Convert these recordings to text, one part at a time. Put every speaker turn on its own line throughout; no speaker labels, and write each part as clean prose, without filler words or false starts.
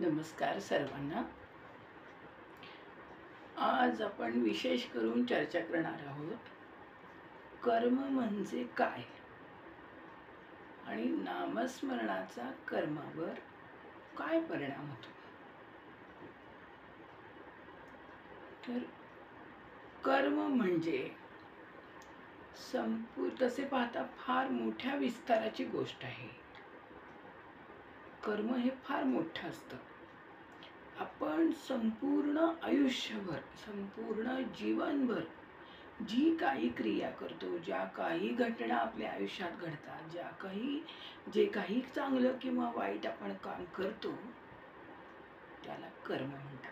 नमस्कार सर्वांना. आज आपण विशेष करून चर्चा करणार आहोत कर्म म्हणजे काय आणि नामस्मरणाचा कर्मावर काय परिणाम होतो. तर कर्म म्हणजे तसे पाहता फार मोठ्या विस्ताराची गोष्ट आहे. कर्म हे फार मोठं असतं. आपण संपूर्ण आयुष्यभर, संपूर्ण जीवनभर जी काही क्रिया करतो, ज्या काही घटना आपल्या आयुष्यात घडतात, जे काही चांगलं किंवा वाईट आपण काम करतो, त्याला कर्म म्हणतात.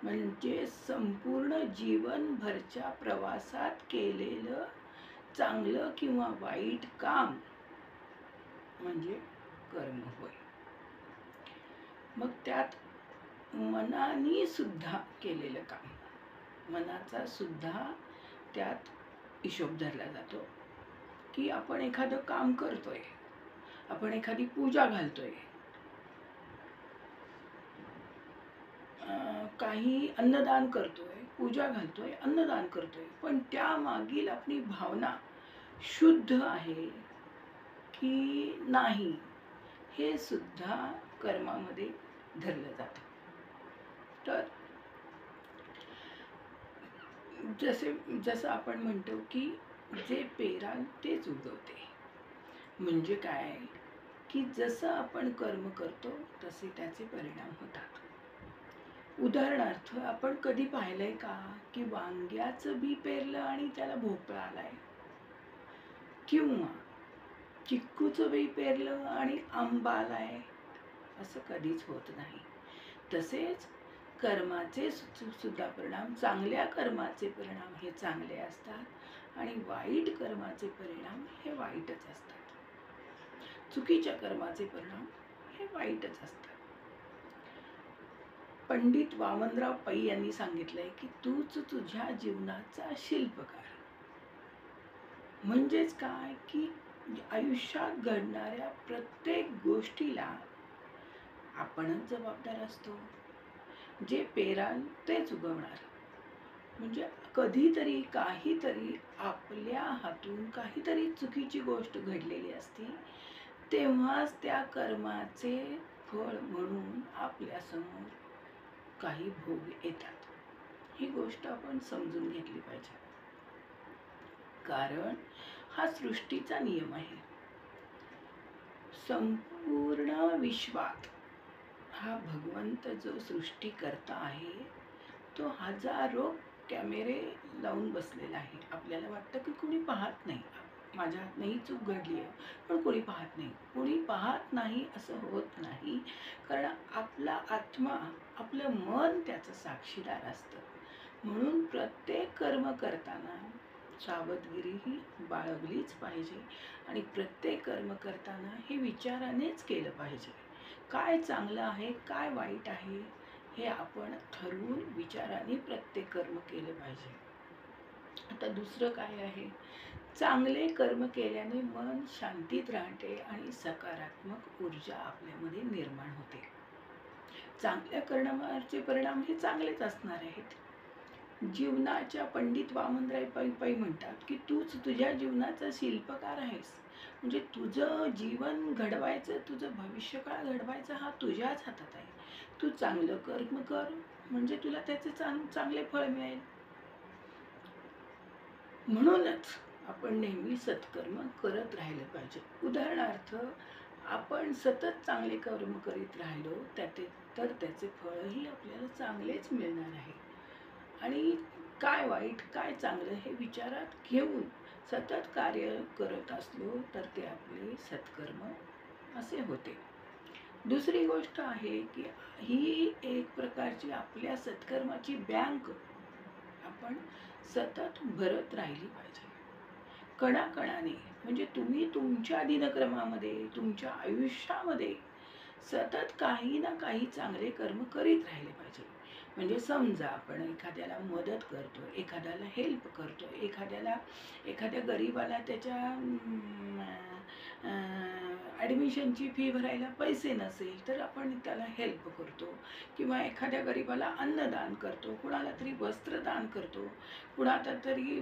म्हणजे संपूर्ण जीवनभरच्या प्रवासात केलेलं चांगलं किंवा वाईट काम म्हणजे कर्म होय. मग त्यात मनाने सुद्धा केलेलं काम, मनाचा सुद्धा त्यात हिशोब धरला जातो की आपण एखादं काम करतोय, आपण एखादी पूजा घालतोय, काही अन्नदान करतोय, पूजा घालतोय, अन्नदान करतोय, पण त्या मागील आपली भावना शुद्ध आहे की नाही हे सुद्धा कर्मामध्ये धरलं जातं. तर जसं आपण म्हणतो की जे पेराल तेच उगवते. म्हणजे काय की जसं आपण कर्म करतो तसे त्याचे परिणाम होतात. उदाहरणार्थ, आपण कधी पाहिलंय का की वांग्याचं बी पेरलं आणि त्याला भोपळा आलाय, किंवा चिक्कूचं बी पेरलं आणि आंबा आलाय? असं कधीच होत नाही. तसेच कर्माचे सुद्धा परिणाम, चांगल्या कर्माचे परिणाम हे चांगले असतात आणि वाईट कर्माचे परिणाम हे वाईटच असतात. चुकीच्या कर्माचे परिणाम हे वाईटच असतात. पंडित वामनराव पै यांनी सांगितलंय की तूच तुझ्या जीवनाचा शिल्पकार. म्हणजेच काय की आयुष्यात घडणाऱ्या प्रत्येक गोष्टीला आपणच जबाबदार असतो. जे पेराल तेच उगवणार. म्हणजे कधीतरी काहीतरी आपल्या हातून काहीतरी चुकीची गोष्ट घडलेली असते, तेव्हाच त्या कर्माचे फळ म्हणून आपल्यासमोर काही भोग येतात. ही गोष्ट आपण समजून घेतली पाहिजे, कारण हा सृष्टीचा नियम आहे. संपूर्ण विश्वात हा भगवंत जो सृष्टीकर्ता आहे तो हजारो कॅमेरे लावून बसलेला आहे. आपल्याला वाटतं की कुणी पाहत नाही, माझ्या हातनंही चूक घडली आहे, पण कोणी पाहत नाही. कोणी पाहत नाही असं होत नाही, कारण आपला आत्मा, आपलं मन त्याचं साक्षीदार असतं. म्हणून प्रत्येक कर्म करताना सावधगिरी ही बाळगलीच पाहिजे आणि प्रत्येक कर्म करताना हे विचारानेच केलं पाहिजे. काय चांगलं आहे, काय वाईट आहे हे आपण ठरवून विचाराने प्रत्येक कर्म केलं पाहिजे. आता दुसरं काय आहे, चांगले कर्म केल्याने मन शांतीत राहते आणि सकारात्मक ऊर्जा आपल्यामध्ये निर्माण होते. चांगल्या कर्माचे परिणाम हे चांगलेच असणार आहेत. जीवनाच्या पंडित वामनराव पै म्हणतात की तूच तुझ्या जीवनाचा शिल्पकार आहेस. म्हणजे तुझं जीवन घडवायचं, तुझं भविष्यकाळ घडवायचं हा तुझ्याच हातात आहे. तू चांगलं कर्म कर म्हणजे तुला त्याचे चांगले फळ मिळेल. म्हणूनच आपण नेहमी सत्कर्म करत राहिलं पाहिजे. उदाहरणार्थ, आपण सतत चांगले कर्म करीत राहिलो तर त्याचे फळही आपल्याला चांगलेच मिळणार आहे. आणि काय वाईट काय चांगलं हे विचारात घेऊन सतत कार्य करत असलो तर ते आपले सत्कर्म असे होते. दुसरी गोष्ट आहे की ही एक प्रकारची आपल्या सत्कर्माची बँक आपण सतत भरत राहिली पाहिजे, कणाकणाने. म्हणजे तुम्ही तुमच्या दिनक्रमामध्ये, तुमच्या आयुष्यामध्ये सतत काही ना काही चांगले कर्म करीत राहिले पाहिजे. म्हणजे समजा आपण एखाद्याला मदत करतो, एखाद्याला हेल्प करतो, एखाद्या गरीबाला त्याच्या ॲडमिशनची फी भरायला पैसे नसेल तर आपण त्याला हेल्प करतो, किंवा एखाद्या गरीबाला अन्नदान करतो, कुणाला तरी वस्त्रदान करतो, कुणाला तरी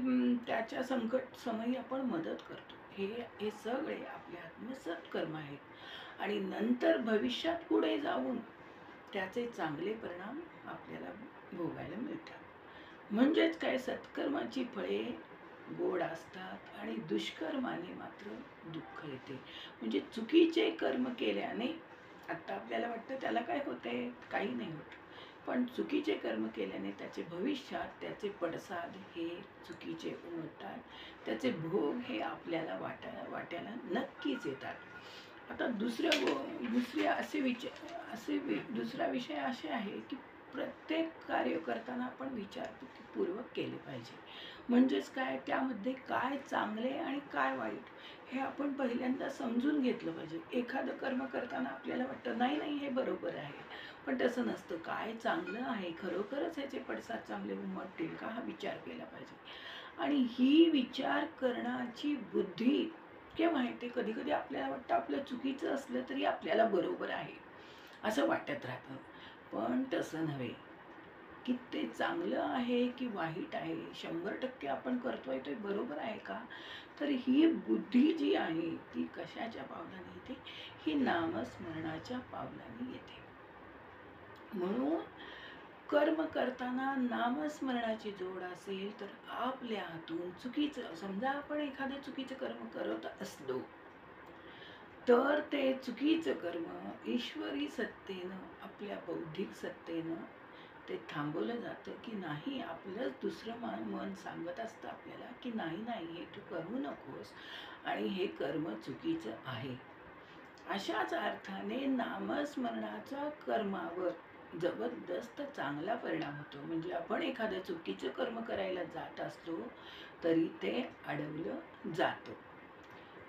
त्याच्या संकट समयी आपण मदत करतो. हे सगळे आपल्या हातून सत्कर्म आहेत आणि नंतर भविष्यात पुढे जाऊन त्याचे चांगले परिणाम आपल्याला भोगायला मिळतात. म्हणजेच काय, सत्कर्माची फळे गोड असतात आणि दुष्कर्माने मात्र दुःख येते. म्हणजे चुकीचे कर्म केल्याने आता आपल्याला वाटतं त्याला काय होते, काही नाही होत, पण चुकीचे कर्म केल्याने त्याचे भविष्यात त्याचे पडसाद हे चुकीचे उमटतात, त्याचे भोग हे आपल्याला वाट्याला नक्कीच येतात. आता दुसरा विषय असे आहे की प्रत्येक कार्य करताना आपण विचारपूर्वक केले पाहिजे. म्हणजेच काय, त्यामध्ये काय चांगले आणि काय वाईट हे आपण पहिल्यांदा समजून घेतलं पाहिजे. एखादं कर्म करताना आपल्याला वाटतं नाही नाही हे बरोबर आहे, पण तसं नसतं. काय चांगलं आहे, खरोखरच ह्याचे पडसाद चांगले उमटतील का, हा विचार केला पाहिजे. आणि ही विचार करण्याची बुद्धी केव्हा येते, कधी कधी आपल्याला वाटतं आपलं चुकीचं असलं तरी आपल्याला बरोबर आहे असं वाटत राहतं, पण तसं नव्हे. की ते चांगलं आहे की वाईट आहे, 100% आपण करतोय ते बरोबर आहे का, तर ही बुद्धी जी आहे ती कशाच्या पावलाने येते, ही नामस्मरणाच्या पावलाने येते. म्हणून कर्म करताना नामस्मरणाची जोड असेल तर आपल्या हातून चुकीचं, समजा आपण एखादं चुकीचं कर्म करत असलो तर ते चुकीचं कर्म ईश्वरी सत्तेनं, आपल्या बौद्धिक सत्तेनं ते थांबवलं जातं की नाही. आपलं दुसरं मन सांगत असतं आपल्याला की नाही नाही हे तू करू नकोस आणि हे कर्म चुकीचं आहे. अशाच अर्थाने नामस्मरणाचा कर्मावर जबरदस्त चांगला परिणाम होतो. म्हणजे आपण एखादं चुकीचं कर्म करायला जात असलो तरी ते अडवलं जातं.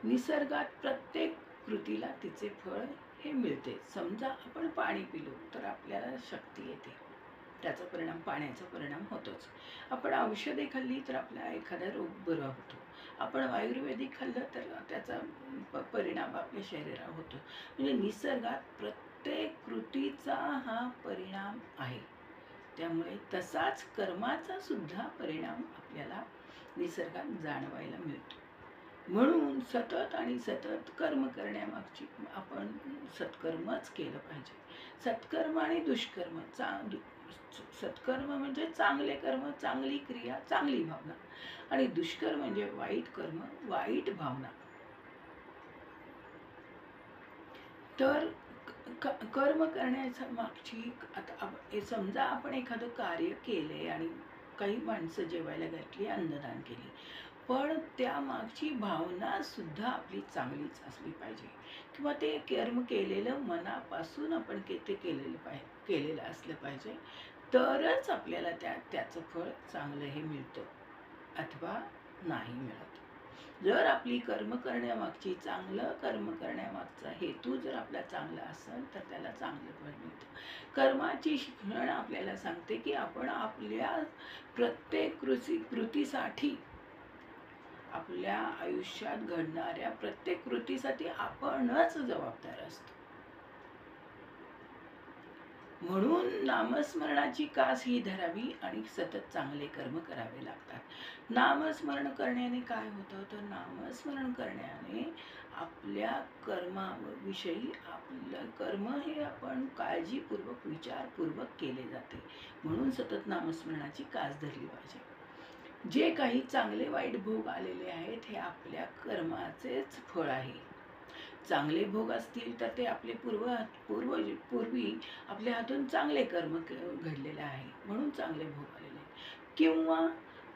निसर्गात प्रत्येक कृतीला तिचे फळ हे मिळते. समजा आपण पाणी पिलो तर आपल्याला शक्ती येते, त्याचा परिणाम, पाण्याचा परिणाम होतोच. आपण औषधे खाल्ली तर आपला एखादा रोग बरा होतो. आपण आयुर्वेदिक खाल्लं तर त्याचा परिणाम आपल्या शरीरावर होतो. म्हणजे निसर्गात प्रत्येक कृतीचा हा परिणाम आहे. त्यामुळे तसाच कर्माचा सुद्धा परिणाम आपल्याला निसर्गात जाणवायला मिळतो. म्हणून सतत आणि सतत कर्म करण्यामागची आपण सत्कर्मच केलं पाहिजे. सत्कर्म आणि दुष्कर्म, सत्कर्म म्हणजे चांगले कर्म, चांगली क्रिया, चांगली भावना, आणि दुष्कर्म म्हणजे वाईट कर्म, वाईट भावना. तर कर्म करण्याच्या मागची, आता समजा आपण एखादं कार्य केले आणि काही माणसं जेवायला घातली, अन्नदान केली, पण त्या मागची भावना सुद्धा आपली चांगलीच असली पाहिजे, किंवा ते कर्म केलेलं मनापासून आपण ते केलेलं असलं पाहिजे, तरच आपल्याला त्याचं फळ चांगलं हे मिळतं अथवा नाही मिळत. जर आपली चांगलं कर्म करण्यामागचा हेतू जर आपला चांगला असेल तर त्याला चांगलं फळ मिळतं. कर्माची शिक्षण आपल्याला सांगते की आपण आपल्या प्रत्येक कृतीसाठी, आपल्या आयुष्यात घडणाऱ्या प्रत्येक कृतीसाठी आपणच जबाबदार असतो. म्हणून नामस्मरणाची कास ही धरावी आणि सतत चांगले कर्म करावे लागतात. नामस्मरण करण्याने काय होतं, तर नामस्मरण करण्याने आपल्या कर्माविषयी, आपलं कर्म हे आपण काळजीपूर्वक, विचारपूर्वक केले जाते. म्हणून सतत नामस्मरणाची कास धरली पाहिजे. जे काही चांगले वाईट भोग आलेले आहेत हे आपल्या कर्माचेच फळ आहे. चांगले भोग असतील तर ते आपले पूर्वी आपल्या हातून चांगले कर्म घडलेले आहे म्हणून चांगले भोग आलेले आहेत, किंवा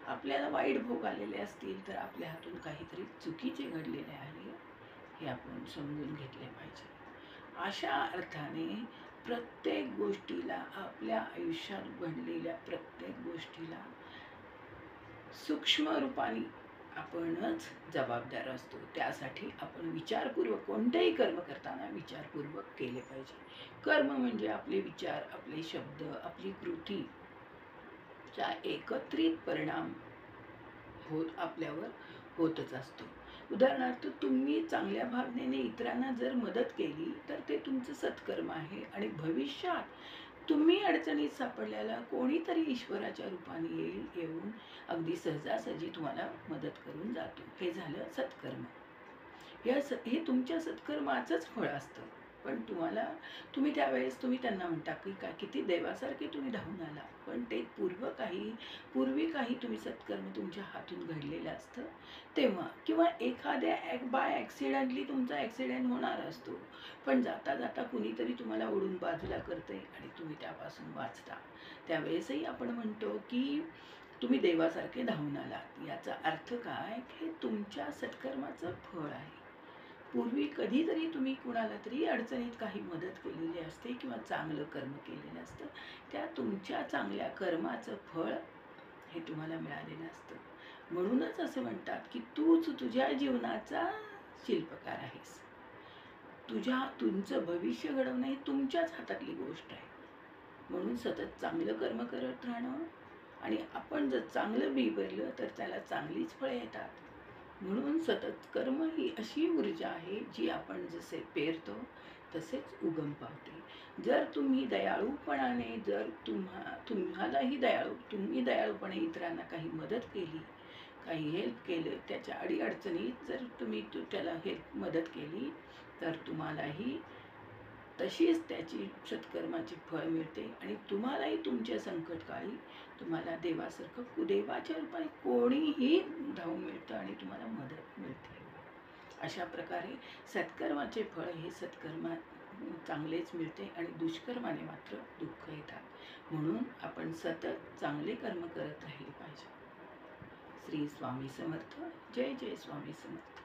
आपल्याला वाईट भोग आलेले असतील तर आपल्या हातून काहीतरी चुकीचे घडलेले आहे हे आपण समजून घेतले पाहिजे. अशा अर्थाने प्रत्येक गोष्टीला, आपल्या आयुष्यात घडलेल्या प्रत्येक गोष्टीला सूक्ष्म रूपाने आपणच जबाबदार असतो. त्यासाठी आपण विचारपूर्वक, कोणतेही कर्म करताना विचारपूर्वक केले पाहिजे. कर्म म्हणजे आपले विचार, आपले शब्द, आपली कृती चा एकत्रित परिणाम आपल्यावर होतच असतो. उदाहरणार्थ तुम्ही चांगल्या भावनेने इतरांना जर मदत केली तर ते तुमचं सत्कर्म आहे आणि भविष्यात तुम्ही अडचणीत सापडल्याला कोणीतरी ईश्वराच्या रूपाने येऊन अगदी सहजासहजी तुम्हाला मदत करून जातो. हे झालं सत्कर्म. हे तुमच्या सत्कर्माचंच फळ असतं. पण तुम्ही त्यावेळेस त्यांना म्हणता की काय किती देवासारखे तुम्ही धावून आला, पण ते पूर्वी काही तुम्ही सत्कर्म तुमच्या हातून घडलेलं असतं तेव्हा, किंवा बाय ॲक्सिडेंटली तुमचा ॲक्सिडेंट होणार असतो, पण जाता जाता कुणीतरी तुम्हाला ओढून बाजूला करते आणि तुम्ही त्यापासून वाचता. त्यावेळेसही आपण म्हणतो की तुम्ही देवासारखे धावून आलात. याचा अर्थ काय? हे तुमच्या सत्कर्माचं फळ आहे. पूर्वी कधीतरी तुम्ही कुणाला तरी अडचणीत काही मदत केलेली असते किंवा चांगलं कर्म केलेलं असतं. त्या तुमच्या चांगल्या कर्माचं फळ हे तुम्हाला मिळालेलं असतं. म्हणूनच असं म्हणतात की तूच तुझ्या जीवनाचा शिल्पकार आहेस. तुमचं भविष्य घडवणं ही तुमच्याच हातातली गोष्ट आहे. म्हणून सतत चांगलं कर्म करत राहणं, आणि आपण जर चांगलं बी पेरलं तर त्याला चांगलीच फळे येतात. म्हणून सतत कर्म ही अशी ऊर्जा आहे जी आपण जसे पेरतो तसेच उगम पावते. जर तुम्ही दयाळूपणाने तुम्ही दयाळूपणे इतरांना काही मदत केली, काही हेल्प केलं, त्याच्या अडीअडचणीत जर तुम्ही त्याला मदत केली तर तुम्हालाही तशीच त्याची सत्कर्माची फळ मिळते आणि तुम्हालाही तुमच्या संकटकाळी तुम्हाला देवाच्या रूपाने कोणीही धावून मिळतं आणि तुम्हाला मदत मिळते. अशा प्रकारे सत्कर्माचे फळ हे चांगलेच मिळते आणि दुष्कर्माने मात्र दुःख येतात. म्हणून आपण सतत चांगले कर्म करत राहिले पाहिजे. श्री स्वामी समर्थ. जय जय स्वामी समर्थ.